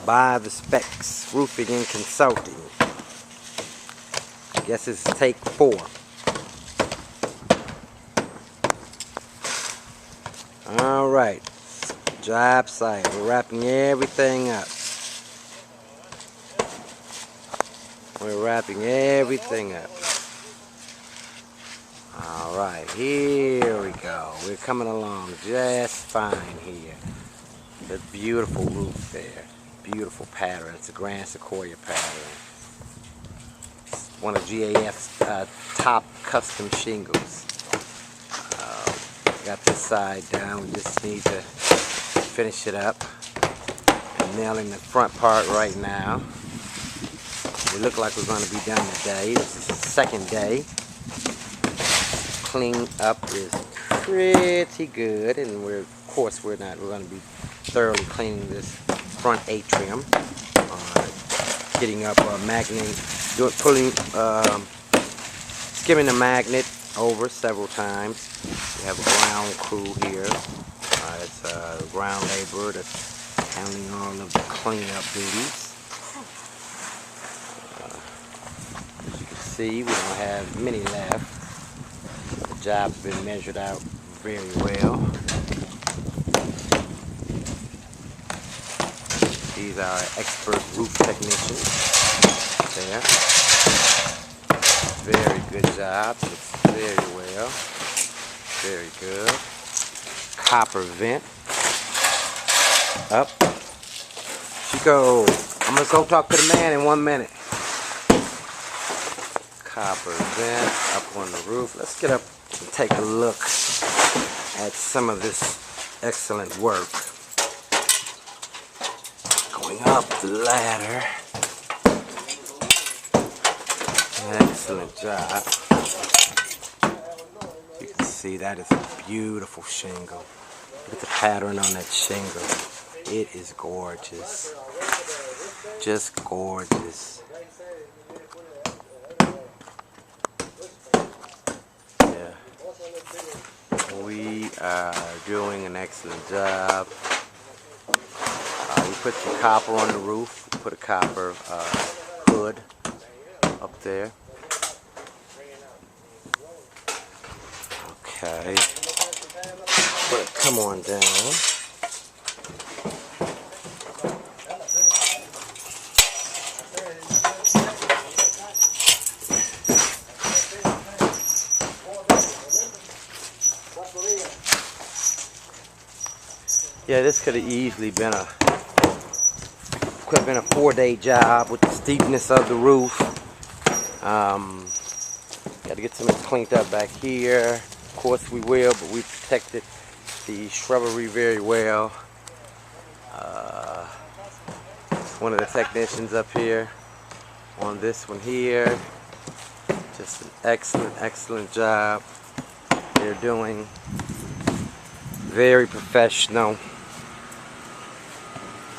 By the Specs Roofing and Consulting. I guess it's take 4. Alright, job site. We're wrapping everything up. We're wrapping everything up. Alright, here we go. We're coming along just fine here. The beautiful roof there. Beautiful pattern. It's a Grand Sequoia pattern. It's one of GAF's top custom shingles. Got this side down. We just need to finish it up. I'm nailing the front part right now. We look like we're going to be done today. This is the second day. Clean up is pretty good, and we're going to be thoroughly cleaning this front atrium. Getting up skimming the magnet over several times. We have a ground crew here. It's a ground laborer that's handling all of the cleanup duties. As you can see, we don't have many left. The job's been measured out very well. These are our expert roof technicians. There. Very good job. Looks very well. Very good. Copper vent. Up. Chico, I'm going to go talk to the man in 1 minute. Copper vent up on the roof. Let's get up and take a look at some of this excellent work. Going up the ladder. Excellent job. You can see that is a beautiful shingle. Look at the pattern on that shingle. It is gorgeous. Just gorgeous. Yeah. We are doing an excellent job. We put some copper on the roof. We put a copper hood up there. Okay. But come on down. Yeah, this could have easily been a 4-day job with the steepness of the roof. Got to get some of it cleaned up back here. Of course we will, but we protected the shrubbery very well. One of the technicians up here on this one here. Just an excellent job they're doing. Very professional.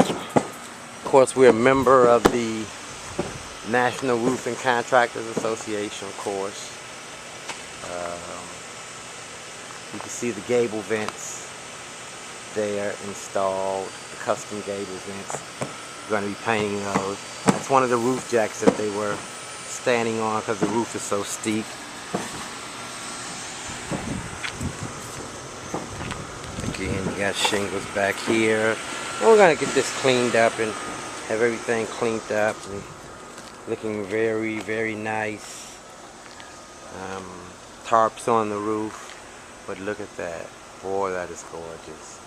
Of course, we're a member of the National Roofing Contractors Association, of course. You can see the gable vents there installed, the custom gable vents. We're going to be painting those. That's one of the roof jacks that they were standing on because the roof is so steep. Again, you got shingles back here. We're going to get this cleaned up and have everything cleaned up and looking very nice. Tarps on the roof, but look at that. Boy, that is gorgeous.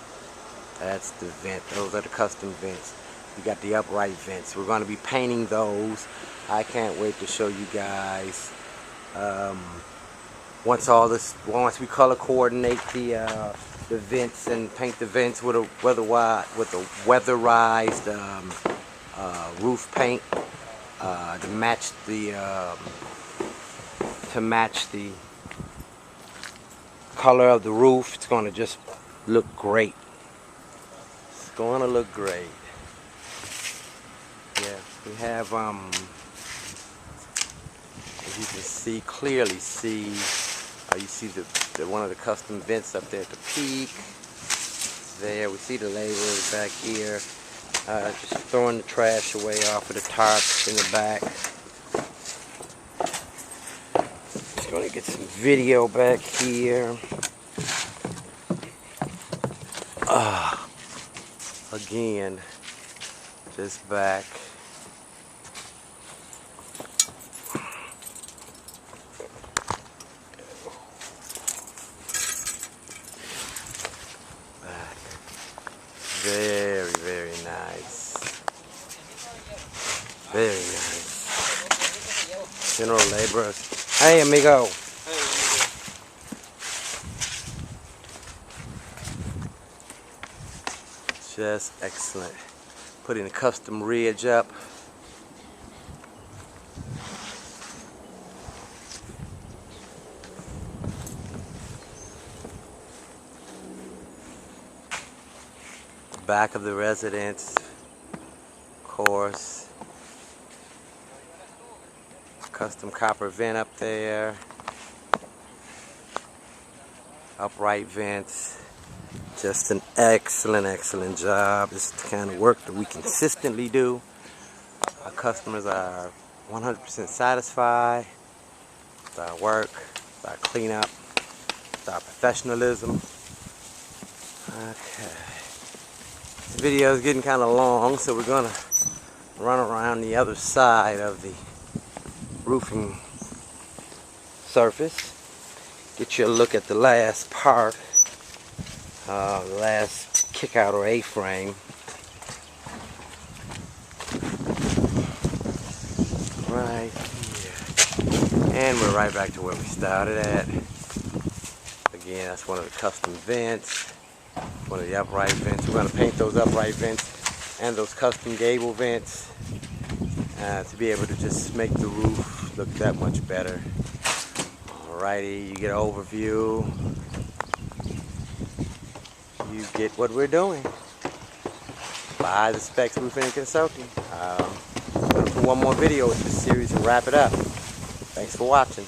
That's the vent. Those are the custom vents. You got the upright vents. We're going to be painting those. I can't wait to show you guys. Once we color coordinate the vents and paint the vents with a weatherized roof paint to match the color of the roof. It's going to just look great. It's going to look great. Yeah, we have as you can clearly see you see the one of the custom vents up there at the peak. There we see the laborers back here. Just throwing the trash away off of the tarps in the back. Just gonna get some video back here. Again, just back. Very, very nice. Very nice. General laborers. Hey, amigo. Just excellent. Putting a custom ridge up. Back of the residence, of course. Custom copper vent up there. Upright vents. Just an excellent, excellent job. This is the kind of work that we consistently do. Our customers are 100% satisfied with our work, with our cleanup, with our professionalism. Okay. This video is getting kind of long, so we're going to run around the other side of the roofing surface. Get you a look at the last part. The last kick out or A-frame. Right here. And we're right back to where we started at. Again, that's one of the custom vents. One of the upright vents. We're going to paint those upright vents and those custom gable vents to be able to just make the roof look that much better. Alrighty, you get an overview. You get what we're doing. Buy the Specs Roofing and Consulting. I'm going to put one more video with this series and wrap it up. Thanks for watching.